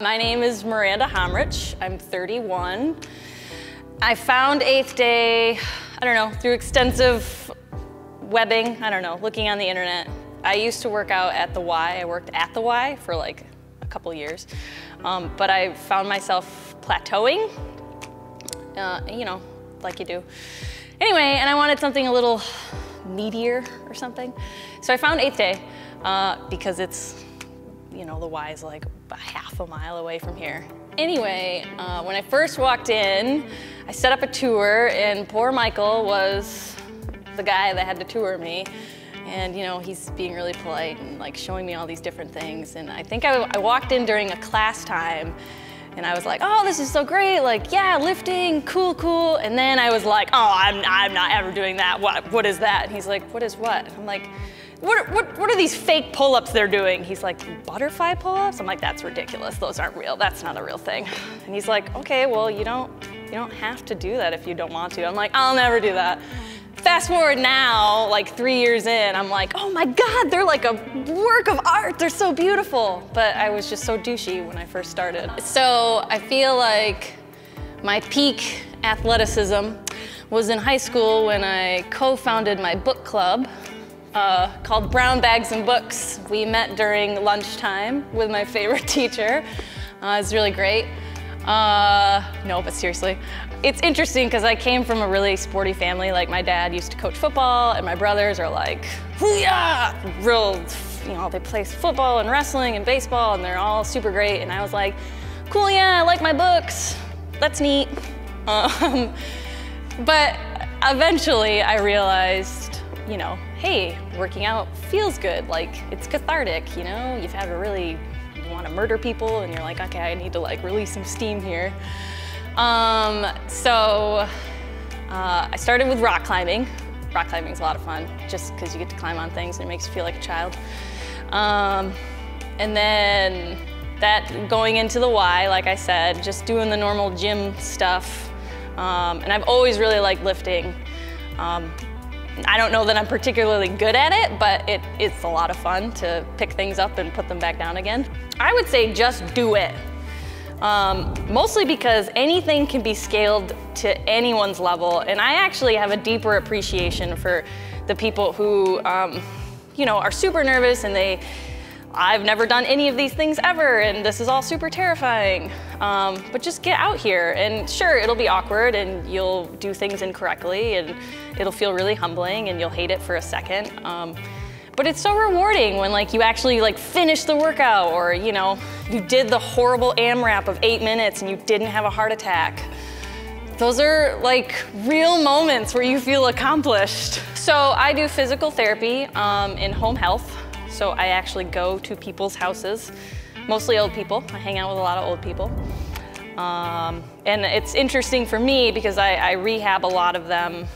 My name is Miranda Homrich. I'm 31. I found 8th Day, I don't know, through extensive webbing, I don't know, looking on the internet. I used to work out at the Y. I worked at the Y for like a couple years. But I found myself plateauing, you know, like you do. Anyway, and I wanted something a little meatier or something. So I found 8th Day because it's, you know, the Y is like a half a mile away from here. Anyway, when I first walked in, I set up a tour, and poor Michael was the guy that had to tour me. And, you know, he's being really polite and like showing me all these different things. And I think I walked in during a class time, and I was like, oh, this is so great. Like, yeah, lifting, cool, cool. And then I was like, oh, I'm not ever doing that. What is that? And he's like, what is what? I'm like, what are these fake pull-ups they're doing? He's like, butterfly pull-ups? I'm like, that's ridiculous. Those aren't real. That's not a real thing. And he's like, okay, well, you don't have to do that if you don't want to. I'm like, I'll never do that. Fast forward now, like 3 years in, I'm like, oh my God, they're like a work of art. They're so beautiful. But I was just so douchey when I first started. So I feel like my peak athleticism was in high school when I co-founded my book club called Brown Bags and Books. We met during lunchtime with my favorite teacher. It's really great. No, but seriously. It's interesting because I came from a really sporty family. Like, my dad used to coach football, and my brothers are like, yeah, real, you know, they play football and wrestling and baseball, and they're all super great. And I was like, cool, yeah, I like my books. That's neat. But eventually I realized, you know, hey, working out feels good. Like, it's cathartic, you know? You've had a really, you want to murder people, and you're like, okay, I need to like release some steam here. So I started with rock climbing. Rock climbing is a lot of fun, just because you get to climb on things and it makes you feel like a child. And then that going into the Y, like I said, just doing the normal gym stuff. And I've always really liked lifting. I don't know that I'm particularly good at it, but it's a lot of fun to pick things up and put them back down again. I would say just do it. Mostly because anything can be scaled to anyone's level, and I actually have a deeper appreciation for the people who, you know, are super nervous and I've never done any of these things ever, and this is all super terrifying. But just get out here, and sure, it'll be awkward, and you'll do things incorrectly, and it'll feel really humbling, and you'll hate it for a second. But it's so rewarding when like you actually like finish the workout, or you know, you did the horrible AMRAP of 8 minutes and you didn't have a heart attack. Those are like real moments where you feel accomplished. So I do physical therapy in home health. So I actually go to people's houses, mostly old people. I hang out with a lot of old people. And it's interesting for me because I rehab a lot of them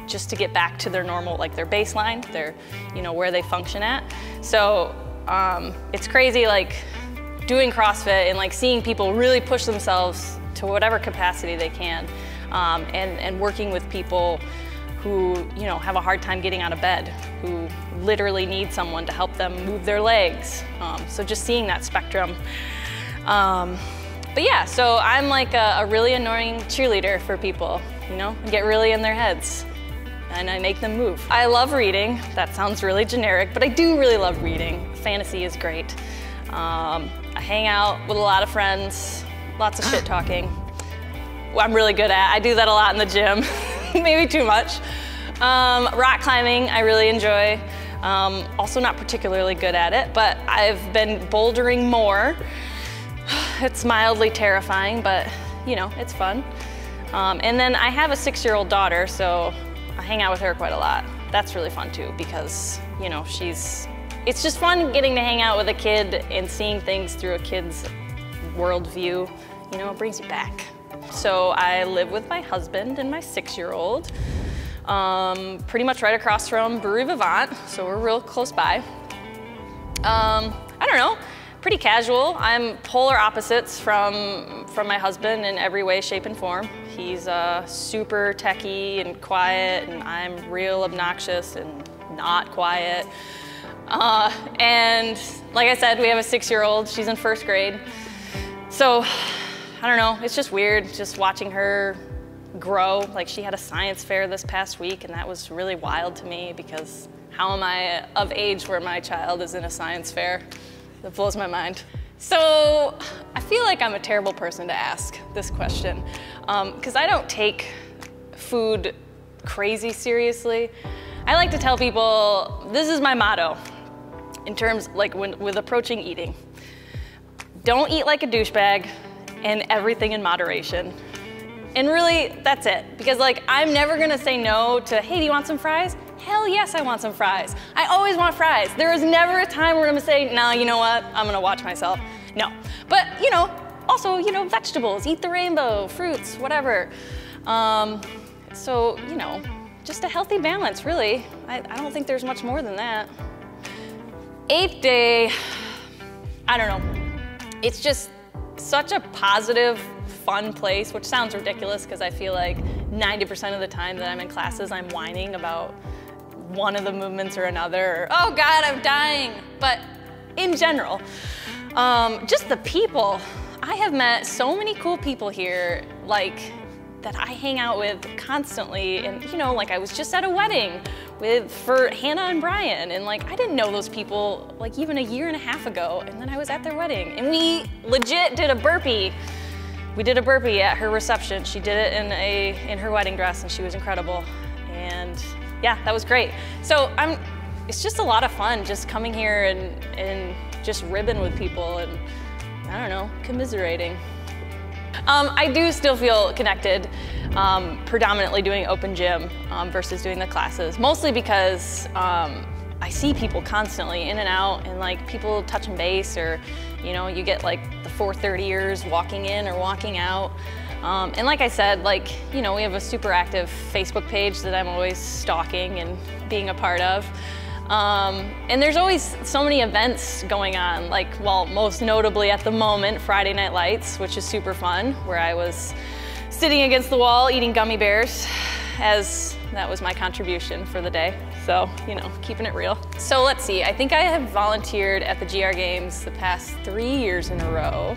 just to get back to their normal, like their baseline, their, you know, where they function at. So it's crazy, like doing CrossFit and like seeing people really push themselves to whatever capacity they can, and working with people who, you know, have a hard time getting out of bed, who literally need someone to help them move their legs. So just seeing that spectrum. But yeah, so I'm like a really annoying cheerleader for people, you know? I get really in their heads and I make them move. I love reading. That sounds really generic, but I do really love reading. Fantasy is great. I hang out with a lot of friends, lots of shit talking. I'm really good at. I do that a lot in the gym, maybe too much. Rock climbing, I really enjoy. Also not particularly good at it, but I've been bouldering more. It's mildly terrifying, but you know, it's fun. And then I have a 6-year-old daughter, so I hang out with her quite a lot. That's really fun too, because you know, it's just fun getting to hang out with a kid and seeing things through a kid's worldview. You know, it brings you back. So I live with my husband and my 6-year-old, pretty much right across from Brewery Vivant, so we're real close by. I don't know, pretty casual. I'm polar opposites from my husband in every way, shape, and form. He's super techie and quiet, and I'm real obnoxious and not quiet. And like I said, we have a 6-year-old. She's in 1st grade. So, I don't know, it's just weird just watching her grow. Like, she had a science fair this past week, and that was really wild to me because how am I of age where my child is in a science fair? That blows my mind. So I feel like I'm a terrible person to ask this question because I don't take food crazy seriously. I like to tell people, this is my motto in terms, like with approaching eating. Don't eat like a douchebag and everything in moderation. And really, that's it. Because like, I'm never gonna say no to, hey, do you want some fries? Hell yes, I want some fries. I always want fries. There is never a time where I'm gonna say, no, you know what? I'm gonna watch myself. No. But, you know, also, you know, vegetables, eat the rainbow, fruits, whatever. So, you know, just a healthy balance, really. I don't think there's much more than that. 8th day, I don't know. It's just such a positive, fun place, which sounds ridiculous because I feel like 90% of the time that I'm in classes, I'm whining about one of the movements or another, or, oh God, I'm dying. But in general, just the people. I have met so many cool people here, like, that I hang out with constantly. And, you know, like I was just at a wedding for Hannah and Brian. And like, I didn't know those people like even a year and a half ago. And then I was at their wedding and we legit did a burpee. We did a burpee at her reception. She did it in her wedding dress and she was incredible. And yeah, that was great. So it's just a lot of fun just coming here and just ribbing with people and I don't know, commiserating. I do still feel connected, predominantly doing open gym versus doing the classes, mostly because I see people constantly in and out and like people touching base or, you know, you get like the 430ers walking in or walking out. And like I said, like, you know, we have a super active Facebook page that I'm always stalking and being a part of. And there's always so many events going on, like, well, most notably at the moment, Friday Night Lights, which is super fun, where I was sitting against the wall eating gummy bears, as that was my contribution for the day. So, you know, keeping it real. So let's see, I think I have volunteered at the GR Games the past 3 years in a row.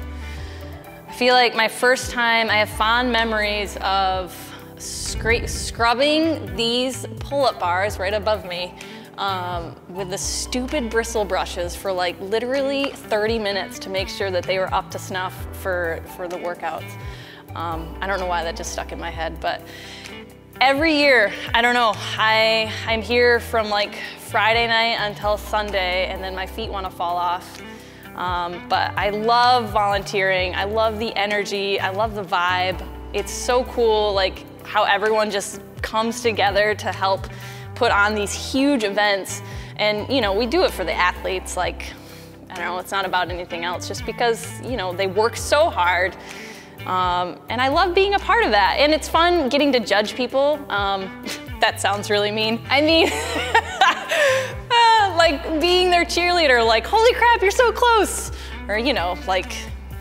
I feel like my first time, I have fond memories of scrubbing these pull-up bars right above me with the stupid bristle brushes for like literally 30 minutes to make sure that they were up to snuff for the workouts. I don't know why that just stuck in my head, but every year, I don't know, I'm here from like Friday night until Sunday and then my feet want to fall off. But I love volunteering. I love the energy. I love the vibe. It's so cool, like how everyone just comes together to help put on these huge events. And, you know, we do it for the athletes. Like, I don't know, it's not about anything else, just because, you know, they work so hard. And I love being a part of that. And it's fun getting to judge people. That sounds really mean. I mean, like being their cheerleader, like, holy crap, you're so close. Or, you know, like,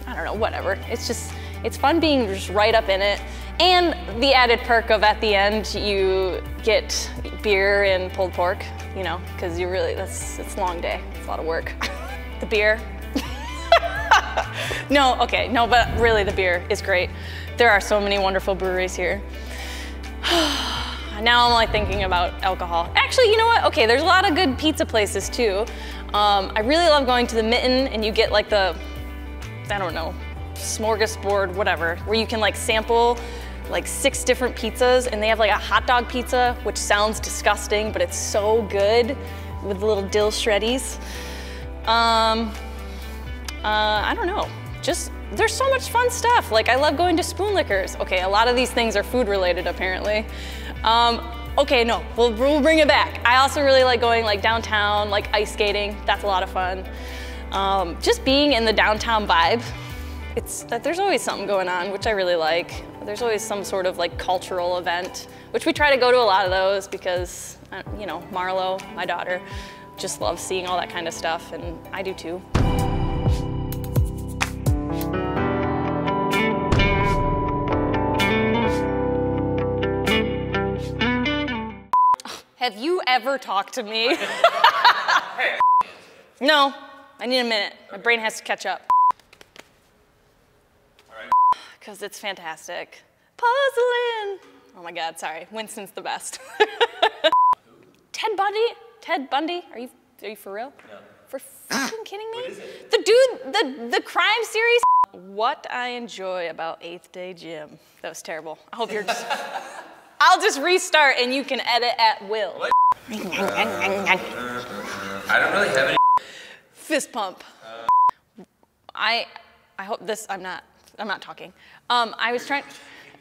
I don't know, whatever. It's fun being just right up in it. And the added perk of at the end, you get beer and pulled pork, you know, because it's a long day. It's a lot of work. The beer. No, okay, no, but really the beer is great. There are so many wonderful breweries here. Now I'm like thinking about alcohol. Actually, you know what? Okay, there's a lot of good pizza places too. I really love going to the Mitten and you get like the, I don't know, smorgasbord, whatever, where you can like sample like 6 different pizzas and they have like a hot dog pizza, which sounds disgusting, but it's so good with the little dill shreddies. I don't know, just there's so much fun stuff. Like I love going to Spoon Liquors. Okay, a lot of these things are food related apparently. Okay, no, we'll bring it back. I also really like going like downtown, like ice skating. That's a lot of fun. Just being in the downtown vibe. There's always something going on, which I really like. There's always some sort of like cultural event, which we try to go to a lot of those because, you know, Marlo, my daughter, just loves seeing all that kind of stuff, and I do too. Have you ever talked to me? No, I need a minute. My brain has to catch up. because it's fantastic. Puzzling. Oh my God, sorry. Winston's the best. Ted Bundy? Ted Bundy? Are you for real? No. For fucking kidding me? What is it? The dude, the crime series. What I enjoy about 8th Day Gym. That was terrible. I hope you're just, I'll just restart and you can edit at will. What? I don't really have any. Fist pump. I hope this, I'm not talking. I was trying,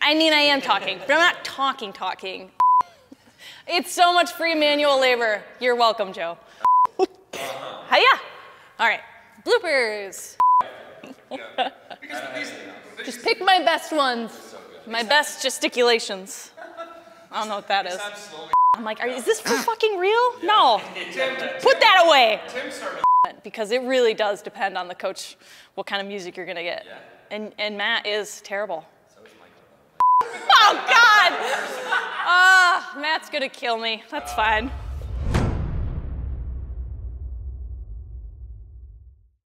I mean I am talking, but I'm not talking. It's so much free manual labor. You're welcome, Joe. Hiya. All right, bloopers. Just pick my best ones. My best gesticulations. I don't know what that is. I'm like, is this for fucking real? No. Put that away. Because it really does depend on the coach what kind of music you're gonna get. And Matt is terrible. Oh God! Matt's gonna kill me. That's fine.